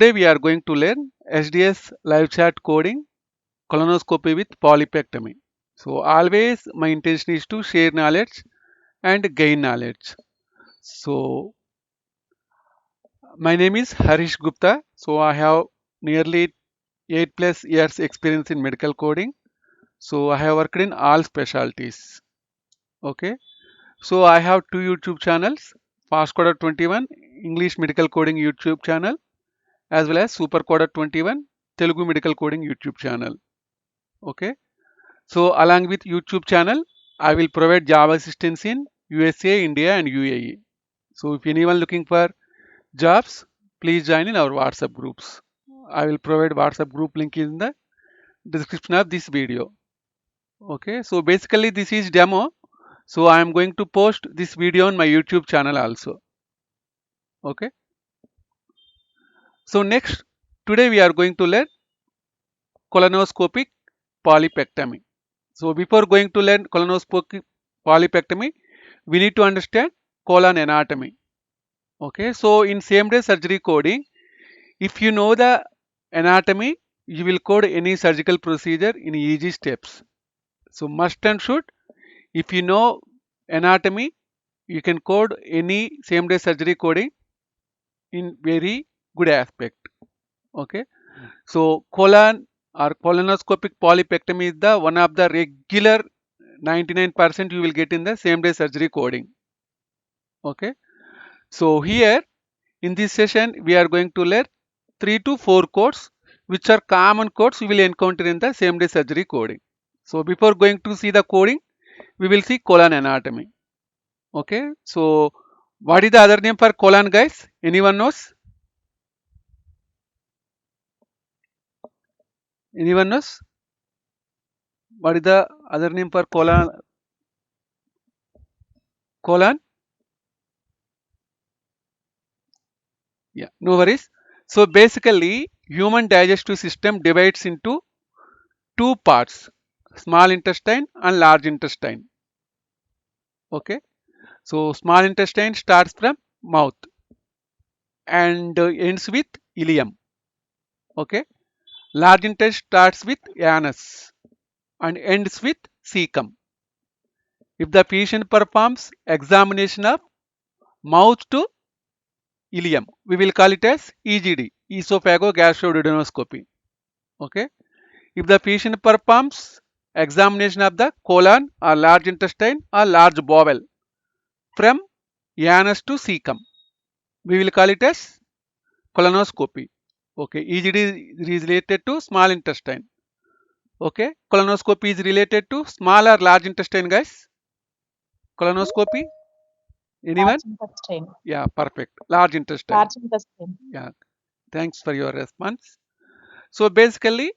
Today we are going to learn SDS live chat coding colonoscopy with polypectomy. So always my intention is to share knowledge and gain knowledge. So my name is Harish Gupta. So I have nearly 8 plus years experience in medical coding. So I have worked in all specialties. Okay. So I have two YouTube channels, Fastcoder 21 English Medical Coding YouTube channel as well as Supercoder 21 Telugu Medical Coding YouTube channel. Okay. So along with YouTube channel, I will provide job assistance in USA, India and UAE. So if anyone looking for jobs, please join in our WhatsApp groups. I will provide WhatsApp group link in the description of this video. Okay, so basically this is demo. So I am going to post this video on my YouTube channel also. Okay. So next, today we are going to learn colonoscopic polypectomy. So before going to learn colonoscopic polypectomy, we need to understand colon anatomy. Okay, so in same day surgery coding, if you know the anatomy, you will code any surgical procedure in easy steps. So must and should, if you know anatomy, you can code any same day surgery coding in very good aspect. Okay, so colon or colonoscopic polypectomy is the one of the regular 99% you will get in the same day surgery coding. Okay, so here in this session we are going to learn 3 to 4 codes which are common codes you will encounter in the same day surgery coding. So before going to see the coding, we will see colon anatomy. Okay, so what is the other name for colon, guys? Anyone knows? Anyone knows? What is the other name for colon? Colon? Yeah, no worries. So basically, human digestive system divides into two parts, small intestine and large intestine. Okay, so small intestine starts from mouth and ends with ileum. Okay, large intestine starts with anus and ends with cecum. If the patient performs examination of mouth to ileum, we will call it as EGD, esophagogastroduodenoscopy. Okay, if the patient performs examination of the colon or large intestine or large bowel from anus to cecum, we will call it as colonoscopy. Okay, EGD is related to small intestine. Okay, colonoscopy is related to small or large intestine, guys. Colonoscopy, anyone? Large intestine. Yeah, perfect. Large intestine. Large intestine. Yeah, thanks for your response. So basically,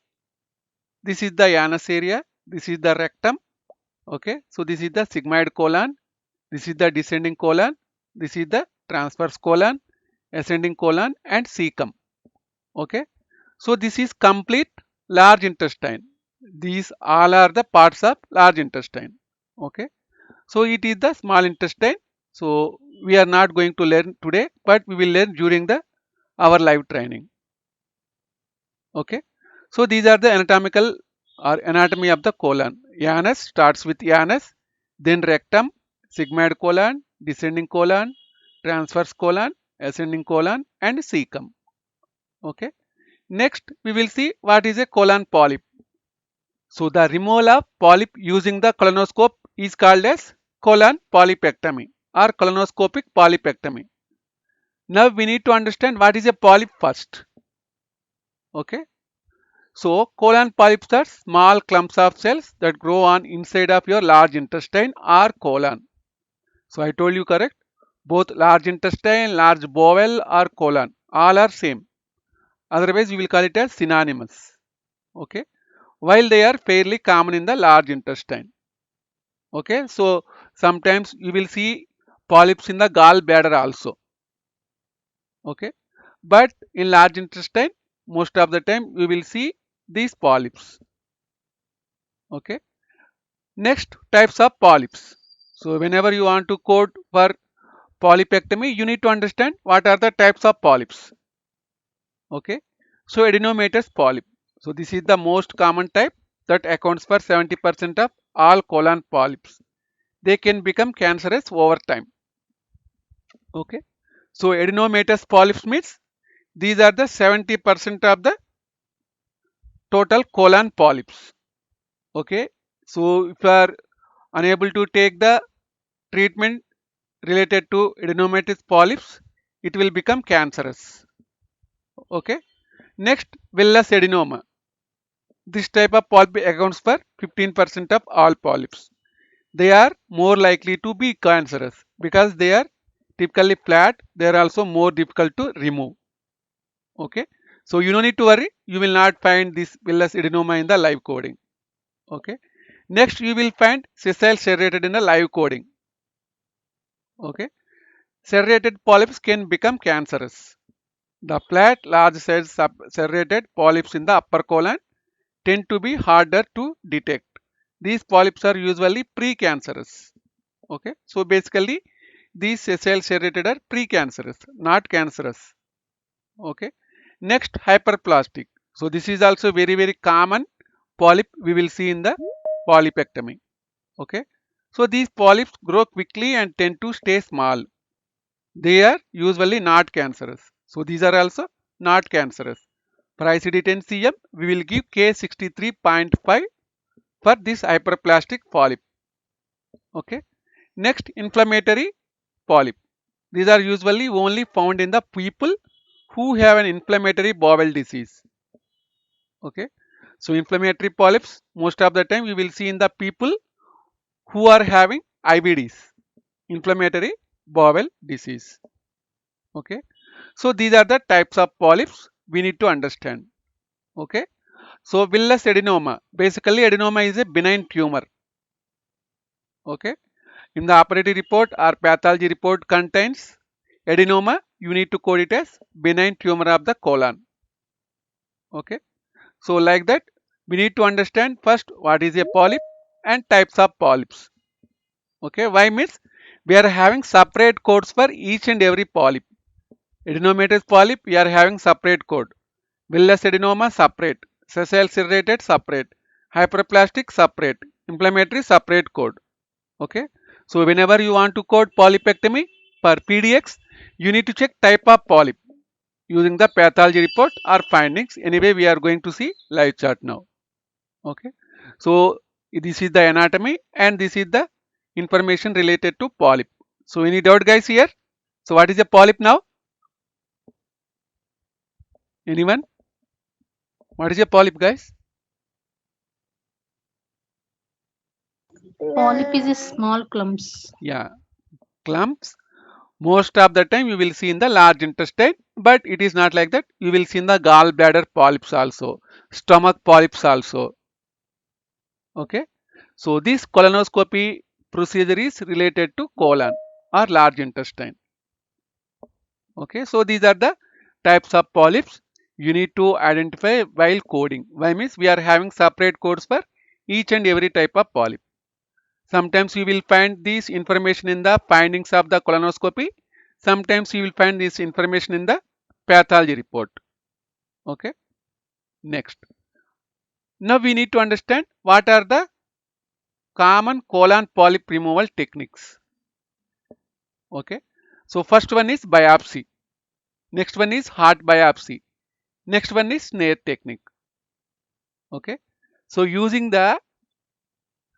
this is the anus area. This is the rectum. Okay, so this is the sigmoid colon. This is the descending colon. This is the transverse colon, ascending colon, and cecum. Okay, so this is complete large intestine. These all are the parts of large intestine. Okay, so it is the small intestine. So we are not going to learn today, but we will learn during the our live training. Okay, so these are the anatomical or anatomy of the colon. Anus starts with anus, then rectum, sigmoid colon, descending colon, transverse colon, ascending colon, and cecum. Okay, next we will see what is a colon polyp. So the removal of polyp using the colonoscope is called as colon polypectomy or colonoscopic polypectomy. Now we need to understand what is a polyp first. Okay, so colon polyps are small clumps of cells that grow on inside of your large intestine or colon. So I told you correct. Both large intestine, large bowel or colon, all are same. Otherwise we will call it as synonymous. Okay, while they are fairly common in the large intestine. Okay, so sometimes you will see polyps in the gallbladder also. Okay, but in large intestine, most of the time we will see these polyps. Okay, next types of polyps. So whenever you want to code for polypectomy, you need to understand what are the types of polyps. Okay, so adenomatous polyp. So this is the most common type that accounts for 70% of all colon polyps. They can become cancerous over time. Okay, so adenomatous polyps means these are the 70% of the total colon polyps. Okay, so if you are unable to take the treatment related to adenomatous polyps, it will become cancerous. Okay, next, villus adenoma. This type of polyp accounts for 15% of all polyps. They are more likely to be cancerous because they are typically flat. They are also more difficult to remove. Okay, so you don't need to worry. You will not find this villus adenoma in the live coding. Okay, next you will find sessile serrated in the live coding. Okay, serrated polyps can become cancerous. The flat, large size serrated polyps in the upper colon tend to be harder to detect. These polyps are usually precancerous. Okay, so basically these sessile serrated are precancerous, not cancerous. Okay, next, hyperplastic. So this is also very common polyp we will see in the polypectomy. Okay, so these polyps grow quickly and tend to stay small. They are usually not cancerous. So these are also not cancerous. For ICD-10 CM, we will give K63.5 for this hyperplastic polyp. Okay. Next, inflammatory polyp. These are usually only found in the people who have an inflammatory bowel disease. Okay. So inflammatory polyps, most of the time you will see in the people who are having IBDs, inflammatory bowel disease. Okay. So these are the types of polyps we need to understand. Okay. So villus adenoma, basically adenoma is a benign tumor. Okay. In the operative report or pathology report contains adenoma, you need to code it as benign tumor of the colon. Okay. So like that, we need to understand first what is a polyp and types of polyps. Okay. Why means we are having separate codes for each and every polyp. Adenomatous polyp, we are having separate code. Villus adenoma separate, sessile serrated separate, hyperplastic separate, inflammatory separate code. Okay. So whenever you want to code polypectomy per PDX, you need to check type of polyp using the pathology report or findings. Anyway, we are going to see live chart now. Okay. So this is the anatomy and this is the information related to polyp. So any doubt guys here? So what is a polyp now? Anyone? What is a polyp guys? Polyp is a small clumps. Yeah, clumps. Most of the time you will see in the large intestine, but it is not like that. You will see in the gallbladder polyps also, stomach polyps also. Okay. So this colonoscopy procedure is related to colon or large intestine. Okay. So these are the types of polyps you need to identify while coding. Why means we are having separate codes for each and every type of polyp. Sometimes you will find this information in the findings of the colonoscopy. Sometimes you will find this information in the pathology report. Okay. Next. Now we need to understand what are the common colon polyp removal techniques. Okay. So first one is biopsy. Next one is heart biopsy. Next one is snare technique. Okay. So using the,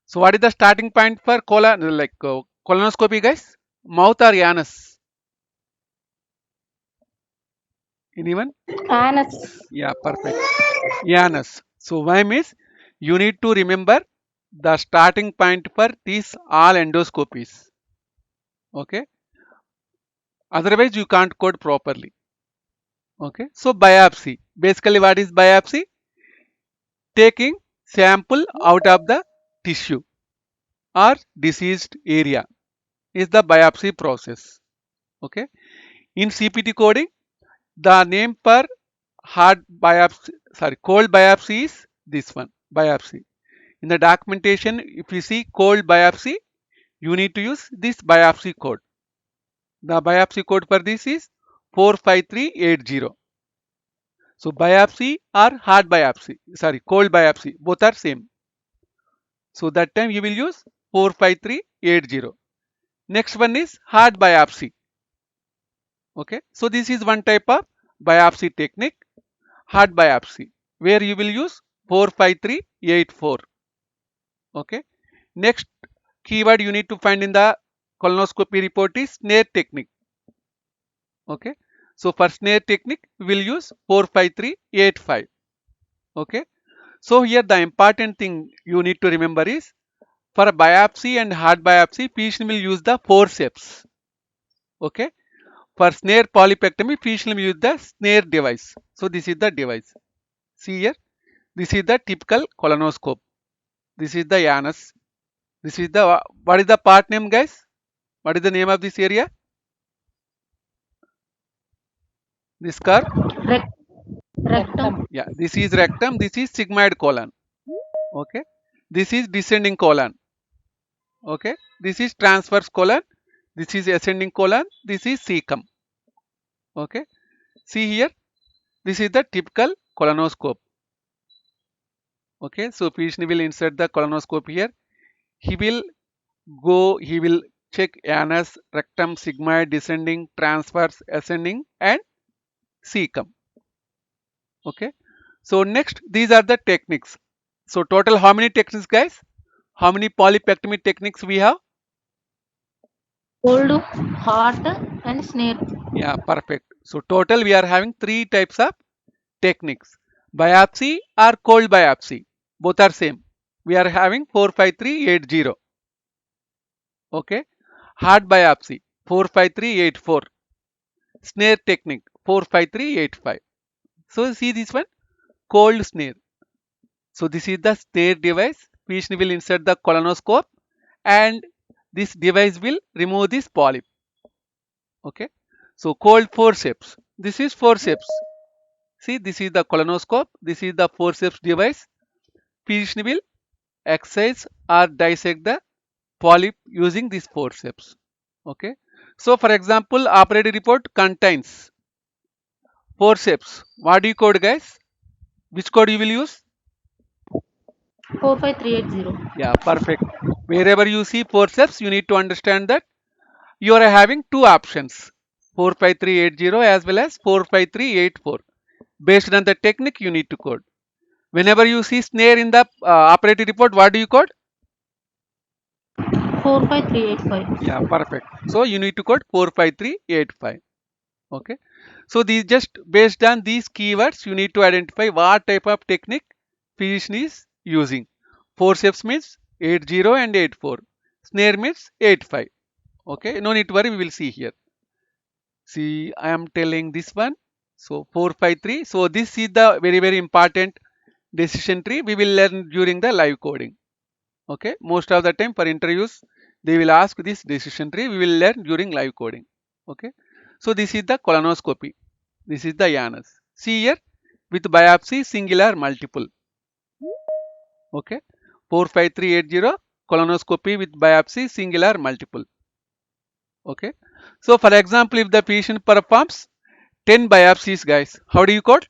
so what is the starting point for colon, like colonoscopy guys? Mouth or anus? Anyone? Anus. Yeah, perfect. Anus. So why means you need to remember the starting point for these all endoscopies. Okay. Otherwise you can't code properly. Okay. So biopsy. Basically what is biopsy? Taking sample out of the tissue or diseased area is the biopsy process. Okay. In CPT coding, the name for hard biopsy, sorry, cold biopsy is this one, biopsy. In the documentation, if you see cold biopsy, you need to use this biopsy code. The biopsy code for this is 45380. So biopsy or hard biopsy, sorry, cold biopsy, both are same. So that time you will use 45380. Next one is hard biopsy. Okay, so this is one type of biopsy technique, hard biopsy, where you will use 45384. Okay, next keyword you need to find in the colonoscopy report is snare technique. Okay, so for snare technique we will use 45385. Okay, so here the important thing you need to remember is for biopsy and hard biopsy, patient will use the forceps. Okay, for snare polypectomy, patient will use the snare device. So this is the device. See here, this is the typical colonoscope. This is the anus. This is the what is the part name, guys? What is the name of this area? This curve. Rec- rectum. Yeah, this is rectum. This is sigmoid colon. Okay, this is descending colon. Okay, this is transverse colon. This is ascending colon. This is cecum. Okay, see here. This is the typical colonoscope. Okay, so patient will insert the colonoscope here. He will he will check anus, rectum, sigmoid, descending, transverse, ascending, and cecum. Okay, so next, these are the techniques. So total how many techniques, guys? How many polypectomy techniques we have? Cold, hot, and snare. Yeah, perfect. So total we are having three types of techniques. Biopsy or cold biopsy. Both are same. We are having 45380. Okay. Hard biopsy 45384. Snare technique 45385. So see this one, cold snare. So this is the snare device. Patient will insert the colonoscope and this device will remove this polyp. Okay. So cold forceps. This is forceps. See, this is the colonoscope. This is the forceps device. Patient will excise or dissect the polyp using this forceps. Okay. So for example, operative report contains forceps. What do you code, guys? Which code you will use? 45380. Yeah, perfect. Wherever you see forceps, you need to understand that you are having two options, 45380 as well as 45384. Based on the technique, you need to code. Whenever you see snare in the operative report, what do you code? 45385. Yeah, perfect. So you need to code 45385. Okay. So these just based on these keywords, you need to identify what type of technique physician is using. Forceps means 80 and 84. Snare means 85. Okay. No need to worry. We will see here. See, I am telling this one. So 453. So this is the very important decision tree. We will learn during the live coding. Okay. Most of the time for interviews, they will ask this decision tree. We will learn during live coding. Okay. So this is the colonoscopy. This is the anus. See here with biopsy singular multiple. Okay. 45380 colonoscopy with biopsy singular multiple. Okay. So for example, if the patient performs 10 biopsies, guys, how do you code?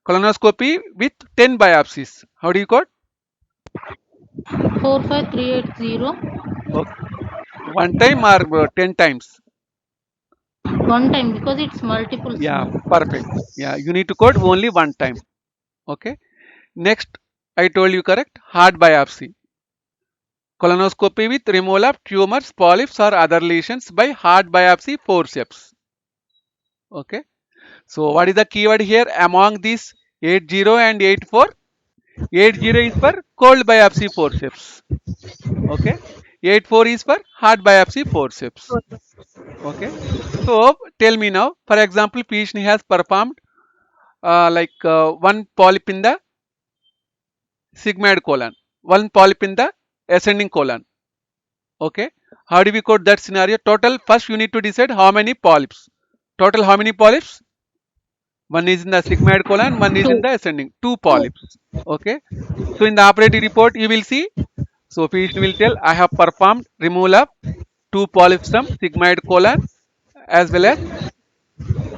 Colonoscopy with 10 biopsies. How do you code? 45380. Okay. One time or 10 times? One time because it's multiples Yeah, now. perfect. Yeah, you need to code only one time. Okay. Next, I told you correct. Hard biopsy. Colonoscopy with removal of tumors, polyps or other lesions by hard biopsy forceps. Okay. So what is the keyword here among these 80 and 84? 80 is for cold biopsy forceps. Okay. 84 is for hard biopsy forceps. Okay. So tell me now, for example, patient has performed one polyp in the sigmoid colon, one polyp in the ascending colon. Okay. How do we code that scenario? Total, first you need to decide how many polyps. Total how many polyps? One is in the sigmoid colon, one is in 2. the ascending. Two polyps. Okay. So in the operative report, you will see. So patient will tell, I have performed removal of two polyps from sigmoid colon as well as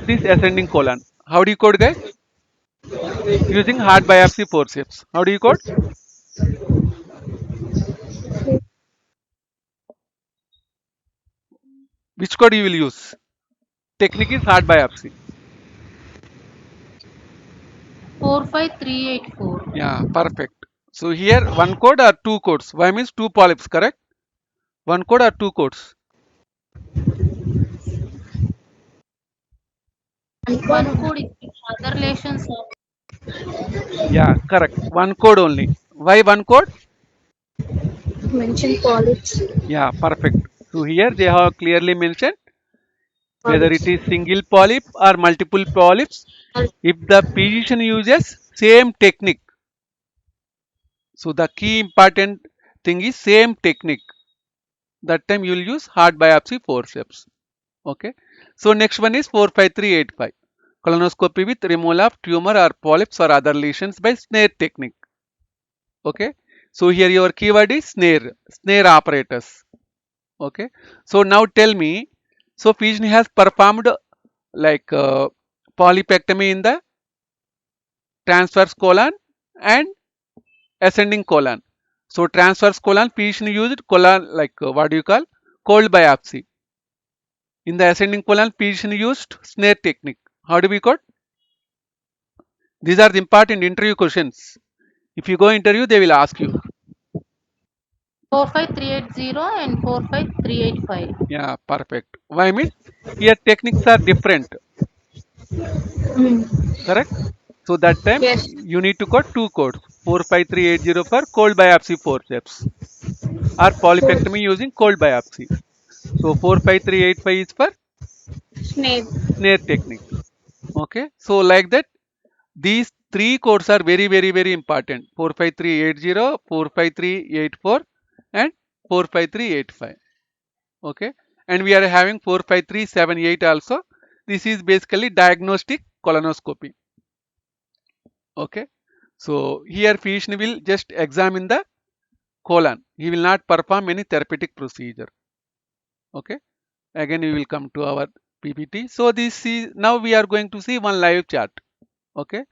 this ascending colon. How do you code, guys? Using hard biopsy forceps. How do you code? Which code you will use? Technique is hard biopsy. 45384. Yeah, perfect. So here one code or two codes. Y means two polyps, correct? One code or two codes? One code is with other lesions of Yeah, correct. One code only. Why one code? mention polyps. Yeah, perfect. So here they have clearly mentioned whether it Polyps. is single polyp or multiple polyps. If the physician uses same technique, so the key important thing is same technique. That time you will use hard biopsy forceps. Okay. So next one is 45385. Colonoscopy with removal of tumor or polyps or other lesions by snare technique. Okay. So here your keyword is snare apparatus. Okay. So now tell me, so physician has performed like polypectomy in the transverse colon and ascending colon. So transverse colon physician used colon like what do you call cold biopsy. In the ascending colon physician used snare technique. How do we code? These are the important interview questions. If you go interview, they will ask you. 45380 and 45385. Yeah, perfect. Why means here techniques are different, Mm. correct? So that time Yes. you need to code two codes 45380 for cold biopsy forceps or Four. polypectomy using cold biopsy. So 45385 is for Snake. snare technique. Okay. So like that, these three codes are very important 45380, 45384, and 45385. Okay, and we are having 45378 also. This is basically diagnostic colonoscopy. Okay, so here physician will just examine the colon. He will not perform any therapeutic procedure. Okay, again we will come to our PPT. So this is now we are going to see one live chart. Okay,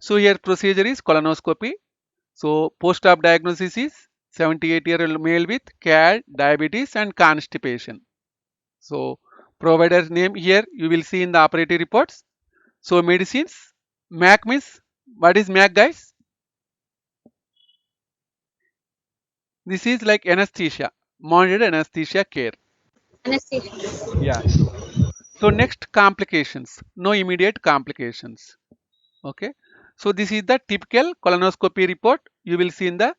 so here procedure is colonoscopy. So post-op diagnosis is 78-year-old male with CAD, diabetes, and constipation. So provider's name here you will see in the operative reports. So medicines, MAC means what is MAC, guys? This is like anesthesia, monitored anesthesia care. Anesthesia. Yeah. So next complications, no immediate complications. Okay. So this is the typical colonoscopy report you will see in the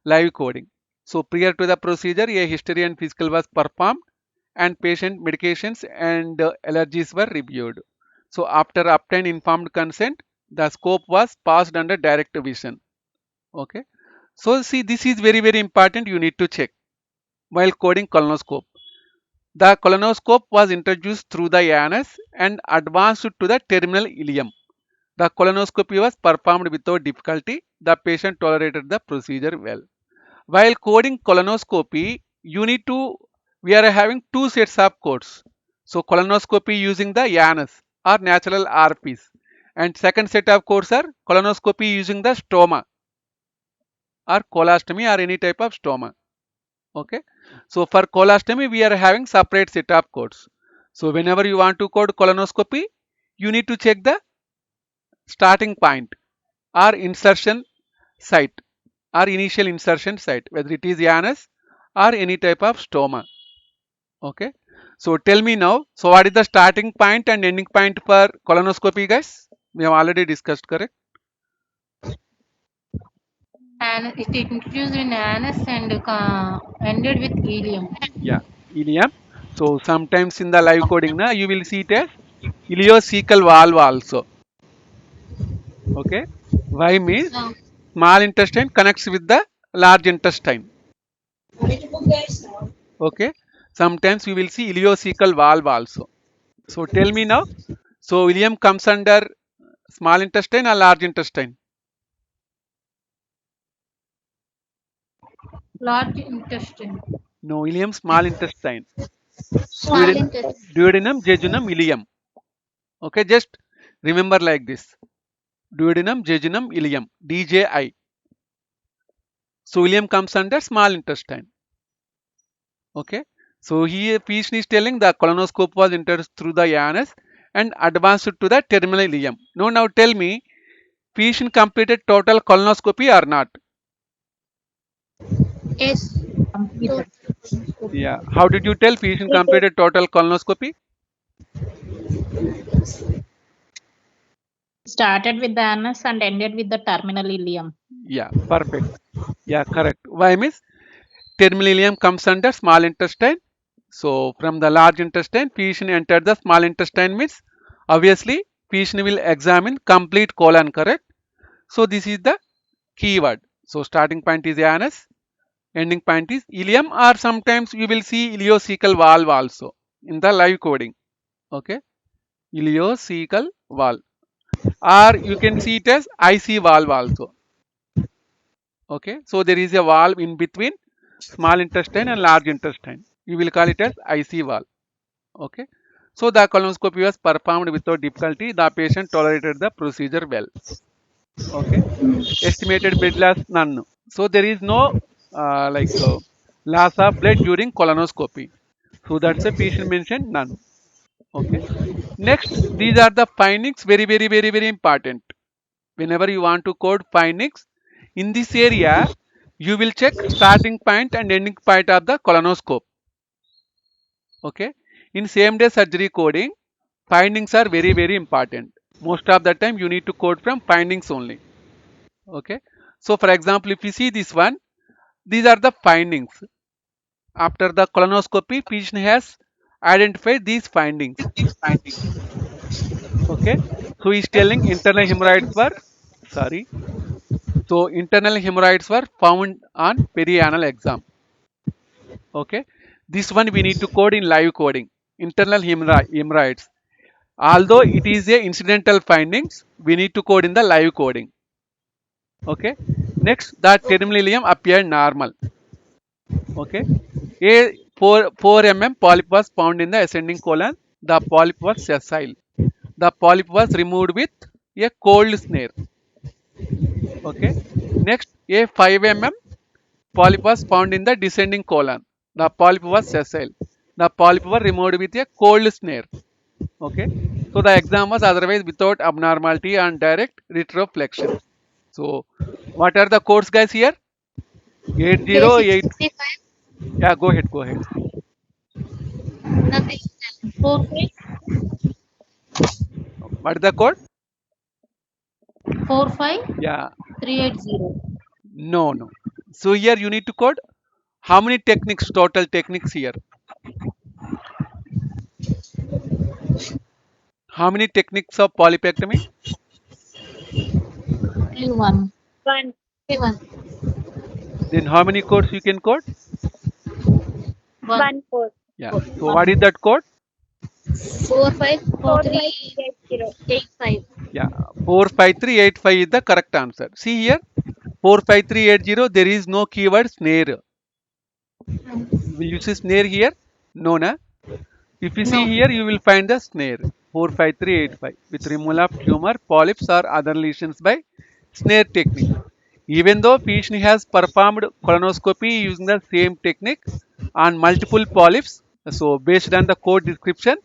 live coding. So prior to the procedure, a history and physical was performed and patient medications and allergies were reviewed. So after obtained informed consent, the scope was passed under direct vision. Okay. So see, this is very important. You need to check while coding colonoscope. The colonoscope was introduced through the anus and advanced to the terminal ileum. The colonoscopy was performed without difficulty. The patient tolerated the procedure well. While coding colonoscopy, you need to, we are having two sets of codes. So colonoscopy using the anus or natural RPs. And second set of codes are colonoscopy using the stoma or colostomy or any type of stoma. Okay. So for colostomy, we are having separate set of codes. So whenever you want to code colonoscopy, you need to check the starting point or insertion site or initial insertion site, whether it is anus or any type of stoma. Okay. So tell me now, so what is the starting point and ending point for colonoscopy, guys? We have already discussed, correct? And it introduced in anus and ended with helium. Yeah, ileum. So sometimes in the live coding, na, you will see it as ileocecal valve also. Okay. Why means Now, small intestine connects with the large intestine. ready to book guys now. Okay. Sometimes you will see ileocecal valve also. So tell me now. So ileum comes under small intestine or large intestine? Large intestine. No, ileum small intestine. Small intestine. Duodenum, jejunum, ileum. Okay, just Remember like this: duodenum, jejunum, ileum, DJI. So ileum comes under small intestine. Okay. So here patient is telling the colonoscope was entered through the anus and advanced to the terminal ileum. Now tell me, patient completed total colonoscopy or not? Yes. Completed. Yeah. How did you tell patient Completed. completed total colonoscopy? Started with the anus and ended with the terminal ileum. Yeah, perfect. Yeah, correct. Why means terminal ileum comes under small intestine. So from the large intestine, patient entered the small intestine means obviously patient will examine complete colon, correct? So this is the keyword. So starting point is anus, ending point is ileum, or sometimes you will see ileocecal valve also in the live coding. Okay, ileocecal valve, or you can see it as IC valve also. Okay, so there is a valve in between small intestine and large intestine. You will call it as IC valve. Okay, so the colonoscopy was performed without difficulty. The patient tolerated the procedure well. Okay, estimated blood loss none. So there is no loss of blood during colonoscopy. So that's a patient mentioned none. Okay. Next, these are the findings. Very important. Whenever you want to code findings in this area, you will check starting point and ending point of the colonoscope. Okay. In same day surgery coding, findings are very important. Most of the time you need to code from findings only. Okay. So for example, if you see this one, these are the findings. After the colonoscopy, physician has identified these findings. Okay. So he's telling internal hemorrhoids were, sorry. So internal hemorrhoids were found on perianal exam. Okay. This one we need to code in live coding. Internal hemorrhoids. Although it is a incidental findings, we need to code in the live coding. Okay. Next, the terminal ileum appeared normal. Okay. A 4 mm polyp was found in the ascending colon. The polyp was sessile. The polyp was removed with a cold snare. Okay. Next, a 5 mm polyp was found in the descending colon. The polyp was sessile. The polyp was removed with a cold snare. Okay. So the exam was otherwise without abnormality and direct retroflexion. So what are the codes guys here? 808. K665. Yeah, go ahead. Nothing. 45. What is the code? 45380. Yeah, no. So here you need to code how many techniques, total techniques here? How many techniques of polypectomy? Only one. One. One. Then how many codes you can code? One. One four. Yeah. So what is One. that code? 454385. Yeah, 45385 is the correct answer. See here, 45380, there is no keyword snare. Will you see snare here? No, na? If you see No. here, you will find the snare 45385 with removal of tumor, polyps, or other lesions by snare technique. Even though patient has performed colonoscopy using the same technique on multiple polyps, so based on the code description,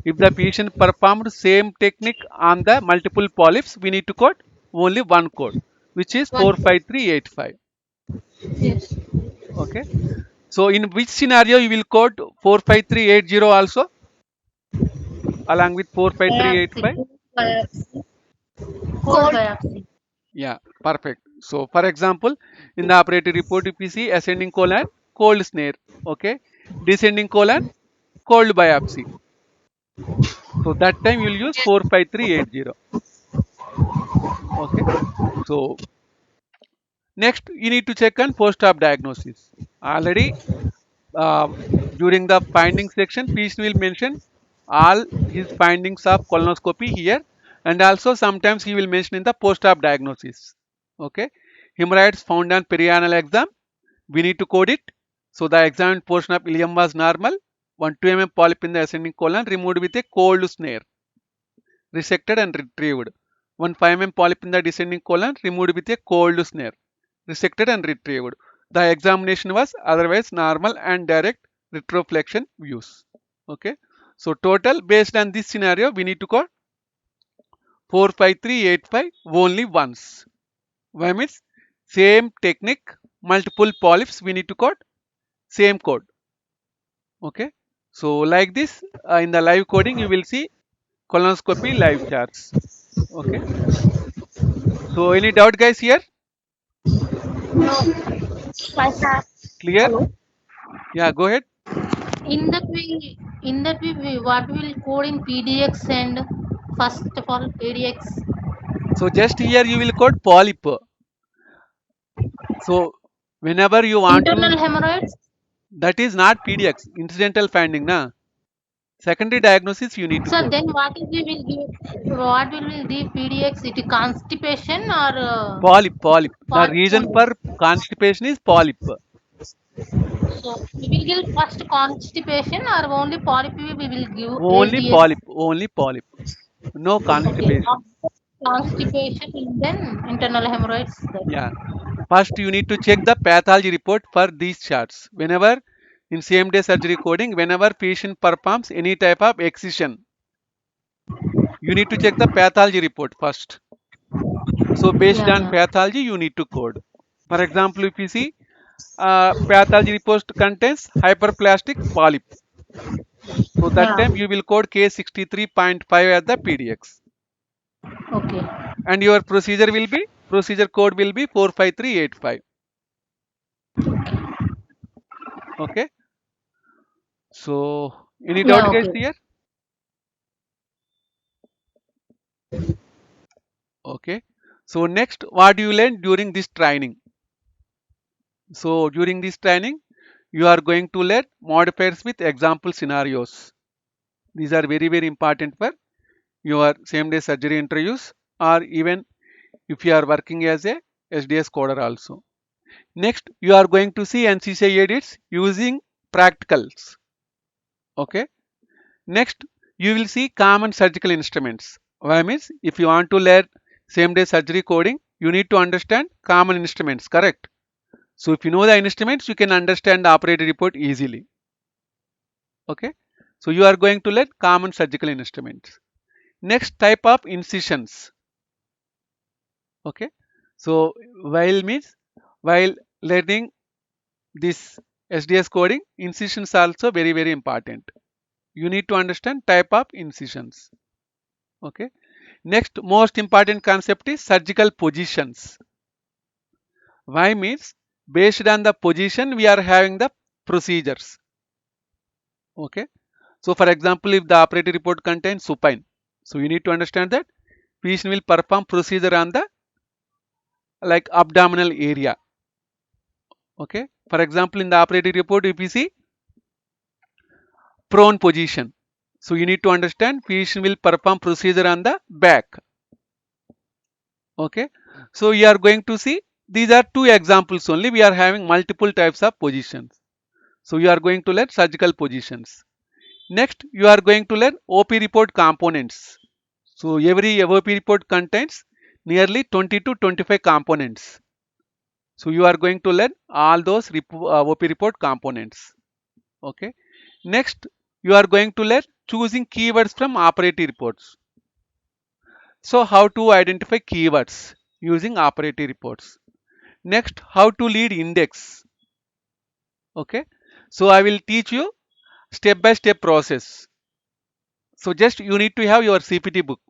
if the patient performed same technique on the multiple polyps, we need to code only one code, which is One. 45385. Yes. Okay. So in which scenario you will code 45380 also along with Biopsy. 45385? Biopsy. Cold Cold. biopsy. Yeah, perfect. So for example, in the operative report, if you see ascending colon, cold snare. Okay. Descending colon, cold biopsy. So that time you will use 45380. Okay. So next, you need to check on post-op diagnosis. Already uh, during the findings section, patient will mention all his findings of colonoscopy here, and also sometimes he will mention in the post-op diagnosis. Okay, hemorrhoids found on perianal exam. We need to code it. So the examined portion of ileum was normal. 1 2 mm polyp in the ascending colon removed with a cold snare. resected and retrieved. One 5 mm polyp in the descending colon removed with a cold snare, resected and retrieved. The examination was otherwise normal and direct retroflexion views. Okay. So total based on this scenario, we need to code 45385 only once. Why means same technique, multiple polyps we need to code same code. Okay. So like this in the live coding you will see colonoscopy live charts. Okay. So any doubt guys here? No. I have. Clear? Hello. Yeah, go ahead. In that we what will code in PDX and first of all PDX So just here you will code polyp. So whenever you want to, internal hemorrhoids. that is not PDX, incidental finding na. Secondary diagnosis you need to So code. then what is we will give? What will we give PDX? It is constipation or Polyp. The polyp reason only? for constipation is polyp. So we will give first constipation or only polyp we will give Only SDS. polyp. Only polyp. No Okay. constipation. After constipation and then internal hemorrhoids. Yeah. First you need to check the pathology report for these charts. Whenever in same day surgery coding, whenever patient performs any type of excision, you need to check the pathology report first. So based Yeah, on yeah. pathology, you need to code. For example, if you see pathology report contains hyperplastic polyp. So that Yeah. time you will code K63.5 as the PDX. Okay. And your procedure code will be 45385. Okay. So any doubt Yeah, guys okay. here? Okay. So next, what do you learn during this training? So during this training, you are going to learn modifiers with example scenarios. These are very important for your same day surgery interviews or even if you are working as a SDS coder also. Next, you are going to see NCCI edits using practicals. Okay. Next, you will see common surgical instruments. Why means if you want to learn same day surgery coding, you need to understand common instruments, correct? So if you know the instruments, you can understand the operating report easily. Okay. So you are going to learn common surgical instruments. Next type of incisions. Okay. So while learning this SDS coding, incisions are also very important. You need to understand type of incisions. Okay. Next most important concept is surgical positions. Why means based on the position we are having the procedures. Okay. So for example, if the operating report contains supine, so you need to understand that patient will perform procedure on the like abdominal area. Okay. For example, in the operating report, if you see prone position, so you need to understand patient will perform procedure on the back. Okay. So you are going to see these are two examples only. We are having multiple types of positions. So you are going to learn surgical positions. Next, you are going to learn OP report components. So every OP report contains nearly 20 to 25 components. So you are going to learn all those OP report components. Okay. Next, you are going to learn choosing keywords from operative reports. So how to identify keywords using operative reports. Next, how to lead index. Okay. So I will teach you step by step process. So just you need to have your CPT book.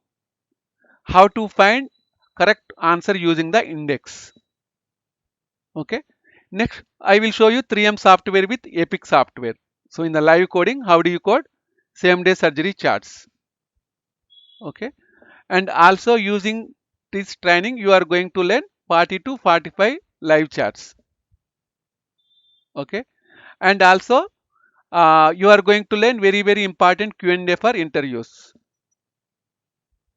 How to find correct answer using the index. Okay. Next, I will show you 3M software with Epic software. So in the live coding, how do you code? Same day surgery charts. Okay. And also using this training, you are going to learn 40 to 45 live charts. Okay. And also, you are going to learn very important Q&A for interviews.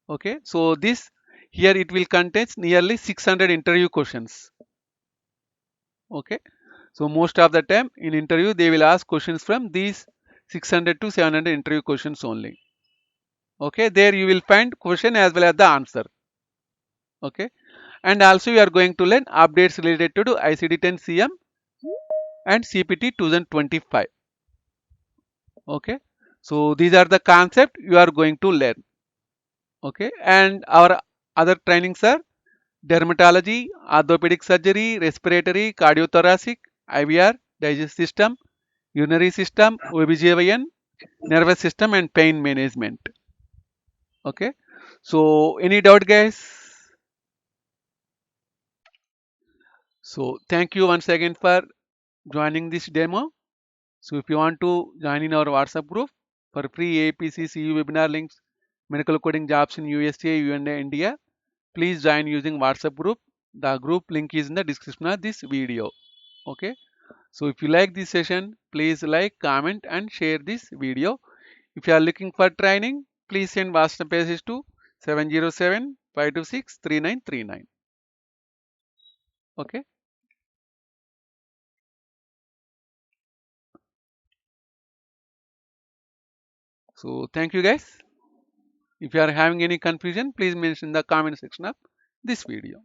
Okay. So this here it will contains nearly 600 interview questions. Okay. So most of the time in interview they will ask questions from these 600 to 700 interview questions only. Okay, there you will find question as well as the answer. Okay, and also you are going to learn updates related to ICD-10 CM and CPT 2025. Okay, so these are the concept you are going to learn. Okay, and our other trainings are dermatology, orthopedic surgery, respiratory, cardiothoracic, IVR, digestive system, urinary system, OBGYN, nervous system, and pain management. Okay, so any doubt, guys? So thank you once again for joining this demo. So if you want to join in our WhatsApp group for free APC CU webinar links, medical coding jobs in USA, UNA, India, please join using WhatsApp group. The group link is in the description of this video. Okay. So if you like this session, please like, comment and share this video. If you are looking for training, please send WhatsApp message to 707 526 3939. Okay. So thank you guys. If you are having any confusion, please mention in the comment section of this video.